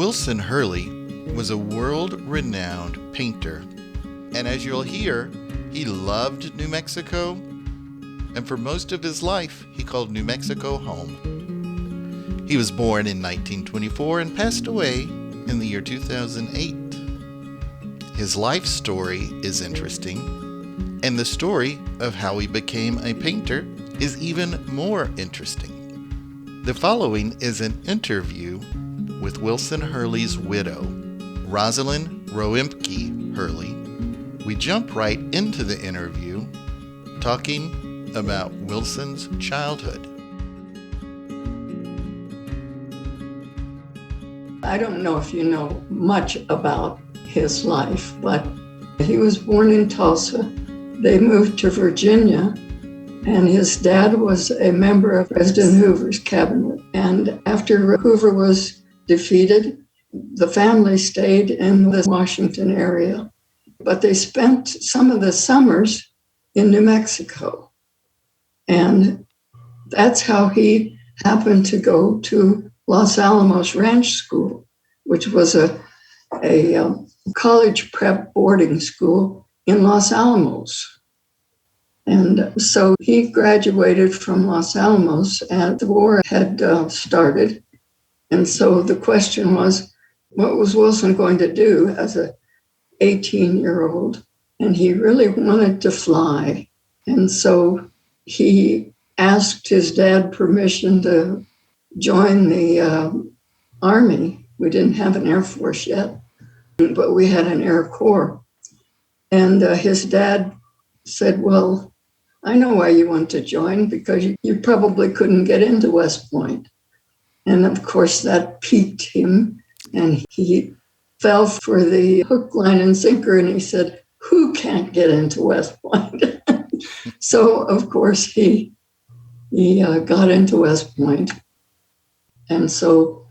Wilson Hurley was a world-renowned painter, and as you'll hear, he loved New Mexico, and for most of his life, he called New Mexico home. He was born in 1924 and passed away in the year 2008. His life story is interesting, and the story of how he became a painter is even more interesting. The following is an interview with Wilson Hurley's widow, Rosalind Roempke Hurley. We jump right into the interview talking about Wilson's childhood. I don't know if you know much about his life, but he was born in Tulsa. They moved to Virginia, and his dad was a member of President Hoover's cabinet. And after Hoover was defeated, the family stayed in the Washington area, but they spent some of the summers in New Mexico. And that's how he happened to go to Los Alamos Ranch School, which was a college prep boarding school in Los Alamos. And so he graduated from Los Alamos, and the war had started. And so the question was, what was Wilson going to do as an 18-year-old? And he really wanted to fly. And so he asked his dad permission to join the Army. We didn't have an Air Force yet, but we had an Air Corps. And his dad said, well, I know why you want to join, because you probably couldn't get into West Point. And of course, that piqued him, and he fell for the hook, line, and sinker, and he said, who can't get into West Point? So, of course, he got into West Point. And so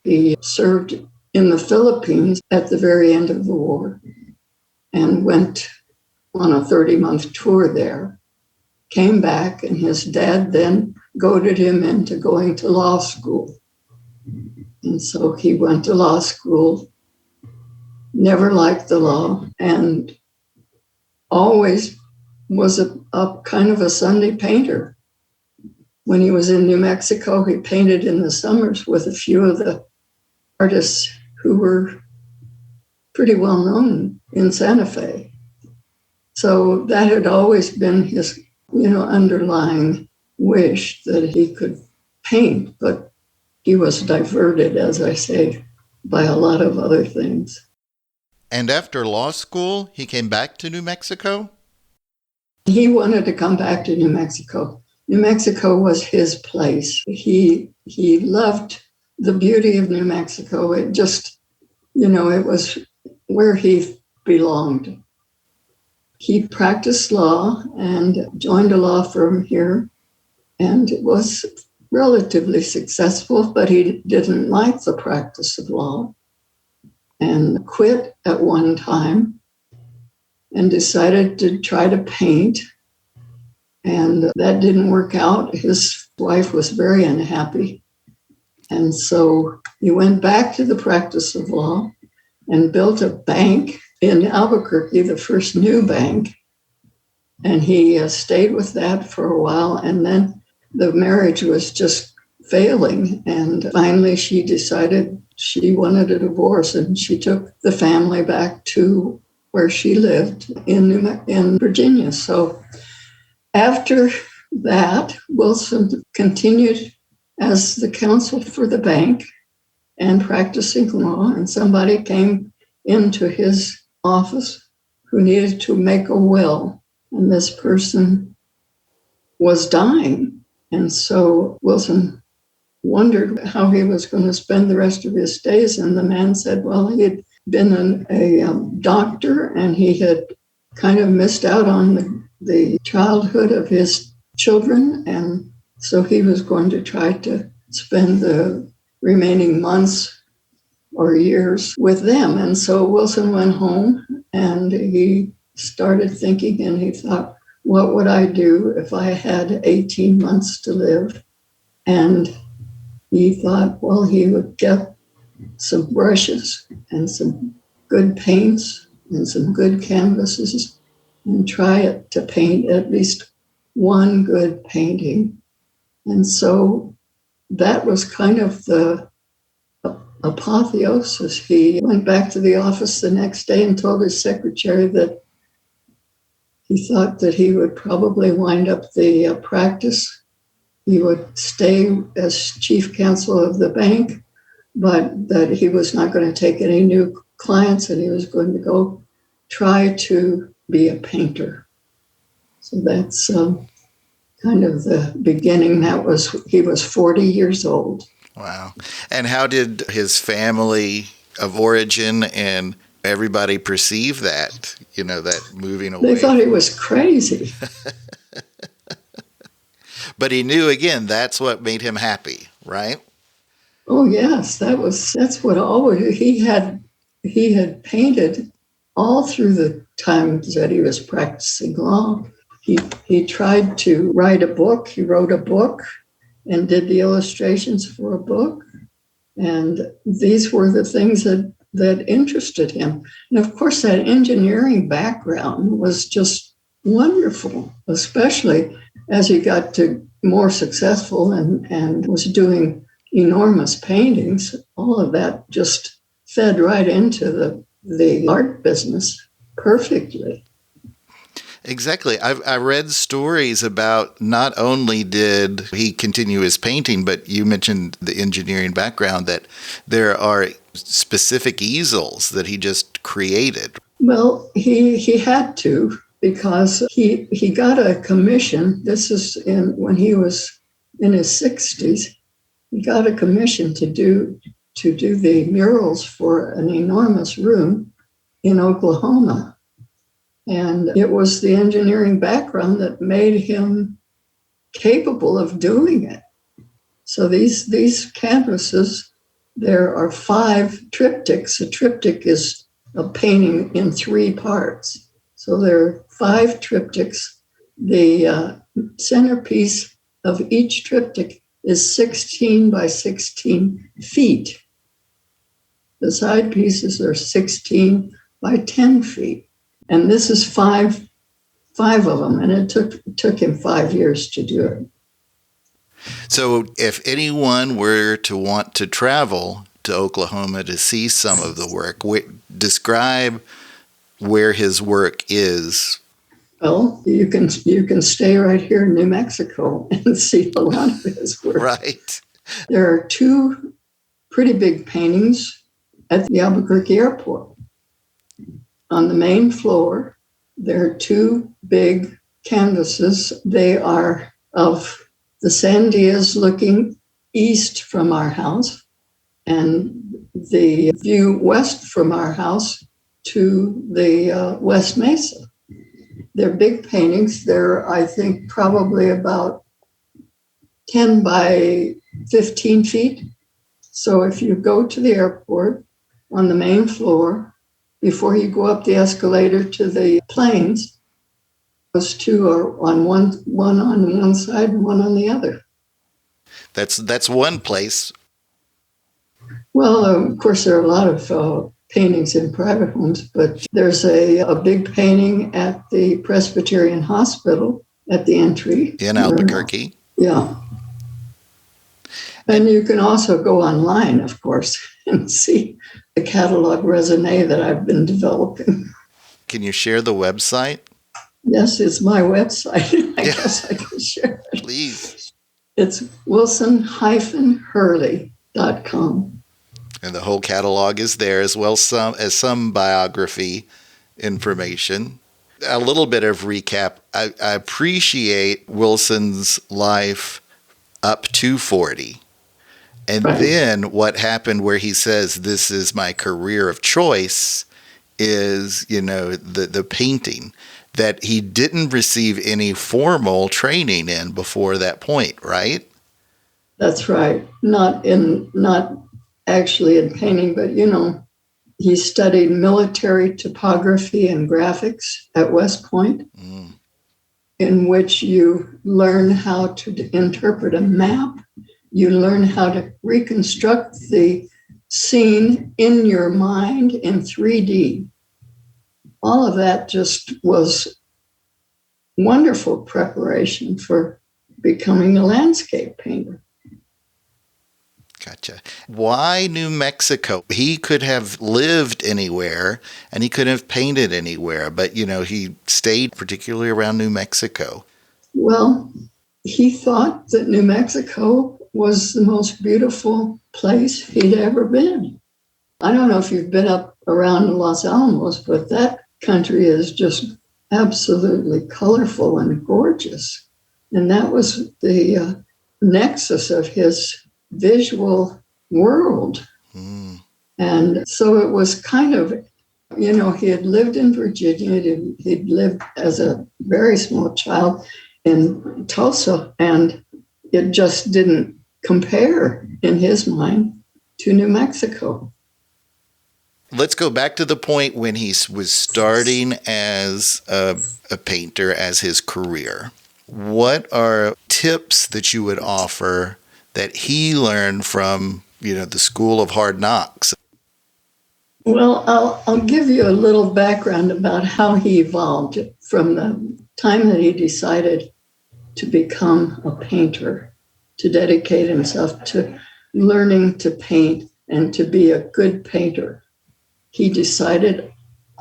he served in the Philippines at the very end of the war and went on a 30-month tour there, came back, and his dad then goaded him into going to law school. And so he went to law school, never liked the law, and always was a kind of a Sunday painter. When he was in New Mexico, he painted in the summers with a few of the artists who were pretty well known in Santa Fe. So that had always been his, underlying wish that he could paint, but he was diverted, as I say, by a lot of other things. And after law school, he came back to New Mexico? He wanted to come back to New Mexico. New Mexico was his place. He loved the beauty of New Mexico. It just, it was where he belonged. He practiced law and joined a law firm here, and was relatively successful, but he didn't like the practice of law and quit at one time and decided to try to paint. And that didn't work out. His wife was very unhappy. And so he went back to the practice of law and built a bank in Albuquerque, the first new bank. And he stayed with that for a while. And then the marriage was just failing. And finally, she decided she wanted a divorce, and she took the family back to where she lived in Virginia. So after that, Wilson continued as the counsel for the bank and practicing law. And somebody came into his office who needed to make a will. And this person was dying. And so Wilson wondered how he was going to spend the rest of his days. And the man said, well, he had been a doctor, and he had kind of missed out on the childhood of his children. And so he was going to try to spend the remaining months or years with them. And so Wilson went home, and he started thinking, and he thought, what would I do if I had 18 months to live? And he thought, well, he would get some brushes and some good paints and some good canvases and try it to paint at least one good painting. And so that was kind of the apotheosis. He went back to the office the next day and told his secretary that he thought that he would probably wind up the practice. He would stay as chief counsel of the bank, but that he was not going to take any new clients and he was going to go try to be a painter. So that's kind of the beginning. He was 40 years old. Wow. And how did his family of origin and everybody perceive that, that moving away? They thought he was crazy. But he knew, again, that's what made him happy, right? Oh yes, that's what always he had painted all through the times that he was practicing law. He tried to write a book. He wrote a book and did the illustrations for a book. And these were the things that interested him. And of course, that engineering background was just wonderful, especially as he got to more successful and was doing enormous paintings. All of that just fed right into the art business perfectly. Exactly. I read stories about not only did he continue his painting, but you mentioned the engineering background, that there are specific easels that he just created. Well, he had to, because he got a commission. This is when he was in his 60s. He got a commission to do the murals for an enormous room in Oklahoma. And it was the engineering background that made him capable of doing it. So these canvases, there are 5 triptychs. A triptych is a painting in 3 parts. So there are 5 triptychs. The centerpiece of each triptych is 16 by 16 feet. The side pieces are 16 by 10 feet. And this is five of them, and it took him 5 years to do it. So if anyone were to want to travel to Oklahoma to see some of the work, describe where his work is. Well, you can stay right here in New Mexico and see a lot of his work. Right. There are 2 pretty big paintings at the Albuquerque airport. On the main floor, there are 2 big canvases. They are of the Sandias looking east from our house and the view west from our house to the West Mesa. They're big paintings. They're, I think, probably about 10 by 15 feet. So if you go to the airport on the main floor, before you go up the escalator to the planes, those 2 are on one on one side and one on the other. That's one place. Well, of course, there are a lot of paintings in private homes, but there's a big painting at the Presbyterian Hospital at the entry. In Albuquerque. Yeah. And you can also go online, of course, and see the catalog raisonné that I've been developing. Can you share the website? Yes, it's my website. I guess I can share it. Please. It's wilson-hurley.com. And the whole catalog is there, as well as some biography information. A little bit of recap. I appreciate Wilson's life up to 40. And right. Then what happened where he says, this is my career of choice, is, the painting, that he didn't receive any formal training in before that point, right? That's right. Not actually in painting, but, he studied military topography and graphics at West Point, in which you learn how to interpret a map. You learn how to reconstruct the seen in your mind in 3D. All of that just was wonderful preparation for becoming a landscape painter. Gotcha. Why New Mexico? He could have lived anywhere and he could have painted anywhere, but he stayed particularly around New Mexico. Well, he thought that New Mexico was the most beautiful place he'd ever been. I don't know if you've been up around Los Alamos, but that country is just absolutely colorful and gorgeous. And that was the nexus of his visual world. And so it was kind of, he had lived in Virginia. He'd lived as a very small child in Tulsa, and it just didn't compare in his mind to New Mexico. Let's go back to the point when he was starting as a painter, as his career. What are tips that you would offer that he learned from, the School of Hard Knocks? Well, I'll give you a little background about how he evolved from the time that he decided to become a painter, to dedicate himself to learning to paint and to be a good painter. He decided,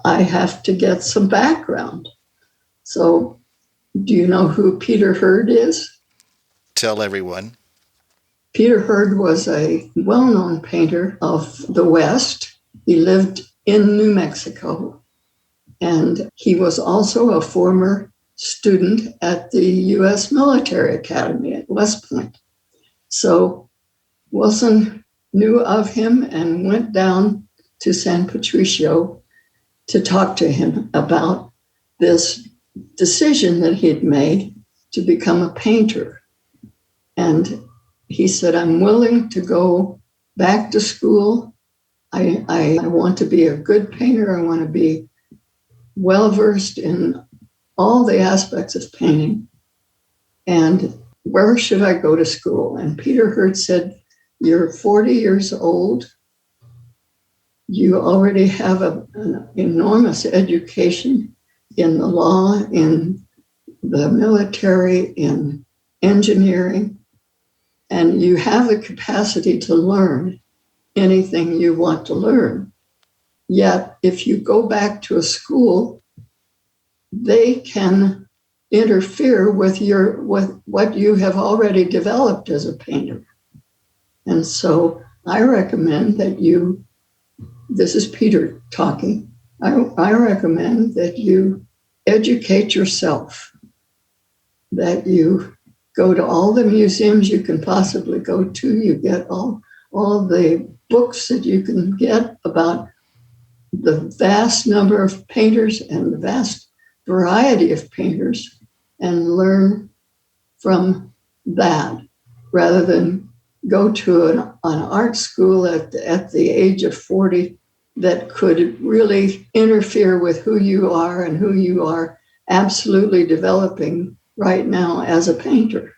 I have to get some background. So, do you know who Peter Hurd is? Tell everyone. Peter Hurd was a well-known painter of the West. He lived in New Mexico, and he was also a former student at the U.S. Military Academy at West Point. So Wilson knew of him and went down to San Patricio to talk to him about this decision that he'd made to become a painter. And he said, I'm willing to go back to school. I want to be a good painter. I want to be well-versed in all the aspects of painting. And where should I go to school? And Peter Hurd said, you're 40 years old. You already have an enormous education in the law, in the military, in engineering, and you have the capacity to learn anything you want to learn. Yet, if you go back to a school, they can interfere with what you have already developed as a painter. And so I recommend that this is Peter talking, I recommend that you educate yourself, that you go to all the museums you can possibly go to, you get all the books that you can get about the vast number of painters and the vast variety of painters, and learn from that rather than go to an art school at the age of 40 that could really interfere with who you are and who you are absolutely developing right now as a painter.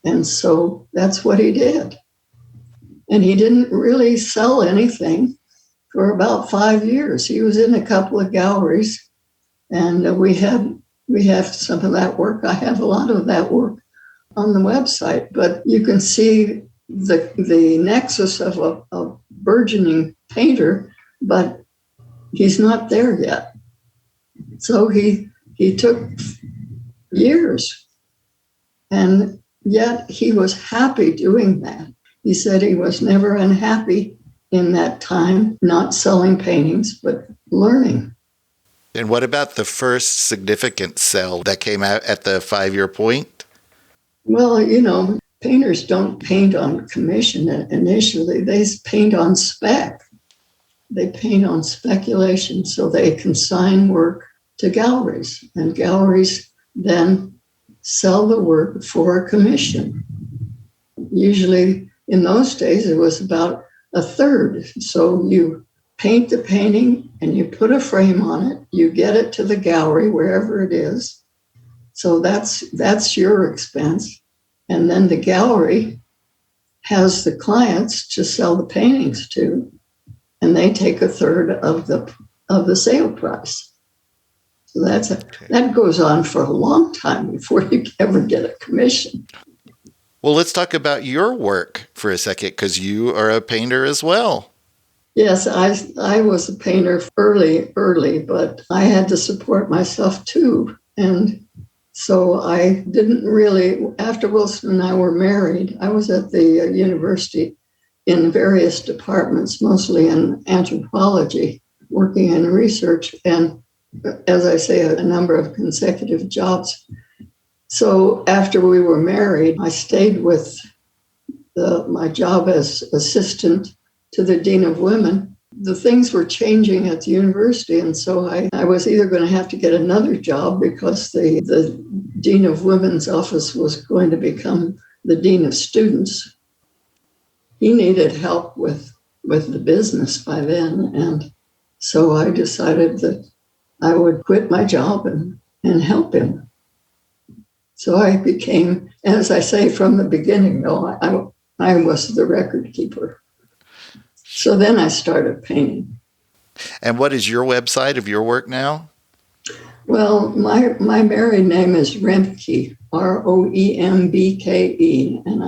And so that's what he did. And he didn't really sell anything for about 5 years. He was in a couple of galleries, and we have some of that work. I have a lot of that work on the website, but you can see the nexus of a burgeoning painter, but he's not there yet. So he took years, and yet he was happy doing that. He said he was never unhappy in that time, not selling paintings, but learning. And what about the first significant sell that came out at the 5-year point? Well, painters don't paint on commission initially. They paint on spec. They paint on speculation, so they consign work to galleries, and galleries then sell the work for a commission. Usually in those days, it was about a third. So you paint the painting and you put a frame on it, you get it to the gallery, wherever it is. So that's your expense. And then the gallery has the clients to sell the paintings to, and they take a third of the sale price. So that goes on for a long time before you ever get a commission. Well, let's talk about your work for a second, because you are a painter as well. Yes, I was a painter early, but I had to support myself too. And so I didn't really, after Wilson and I were married, I was at the university in various departments, mostly in anthropology, working in research, and as I say, a number of consecutive jobs. So after we were married, I stayed with my job as assistant to the Dean of Women. The things were changing at the university, and so I was either going to have to get another job because the Dean of Women's office was going to become the Dean of Students. He needed help with the business by then, and so I decided that I would quit my job and help him. So I became, as I say from the beginning, though, I was the record keeper. So then I started painting. And what is your website of your work now? Well, my married name is Roembke, Roembke, and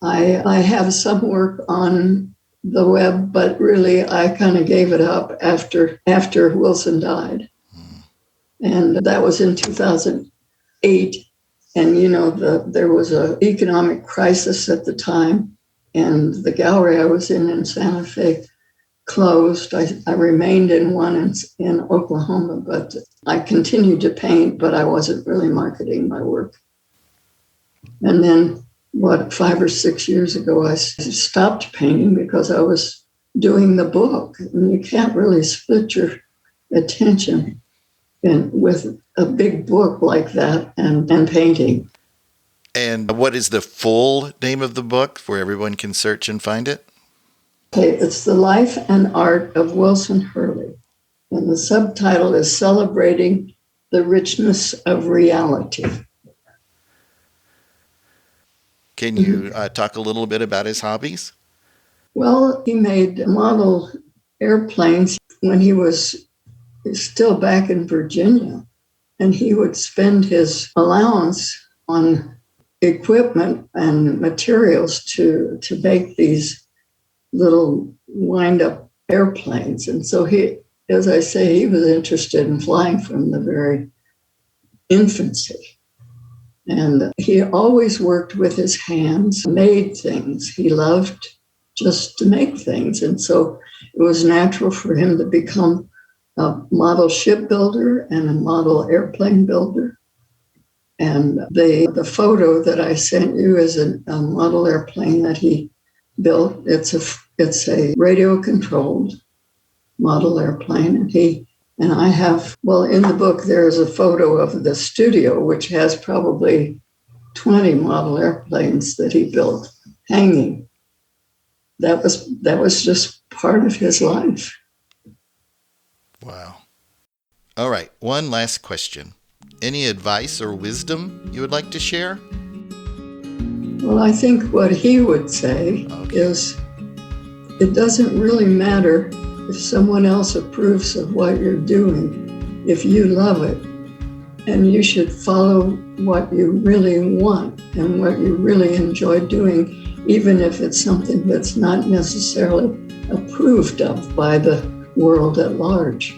I have some work on the web, but really I kind of gave it up after Wilson died. And that was in 2008. And, there was an economic crisis at the time, and the gallery I was in Santa Fe closed. I remained in one in Oklahoma, but I continued to paint, but I wasn't really marketing my work. And then, 5 or 6 years ago, I stopped painting because I was doing the book. And you can't really split your attention with a big book like that and painting. And what is the full name of the book where everyone can search and find it? Okay, it's The Life and Art of Wilson Hurley. And the subtitle is Celebrating the Richness of Reality. Can you talk a little bit about his hobbies? Well, he made model airplanes when he was still back in Virginia. And he would spend his allowance on equipment and materials to make these little wind-up airplanes. And so he, as I say, he was interested in flying from the very infancy. And he always worked with his hands, made things. He loved just to make things. And so it was natural for him to become a model shipbuilder and a model airplane builder. And the photo that I sent you is a model airplane that he built. It's a radio-controlled model airplane. And I have, in the book, there's a photo of the studio, which has probably 20 model airplanes that he built hanging. That was just part of his life. Wow. All right, one last question. Any advice or wisdom you would like to share? Well, I think what he would say is it doesn't really matter if someone else approves of what you're doing, if you love it, and you should follow what you really want and what you really enjoy doing, even if it's something that's not necessarily approved of by the world at large.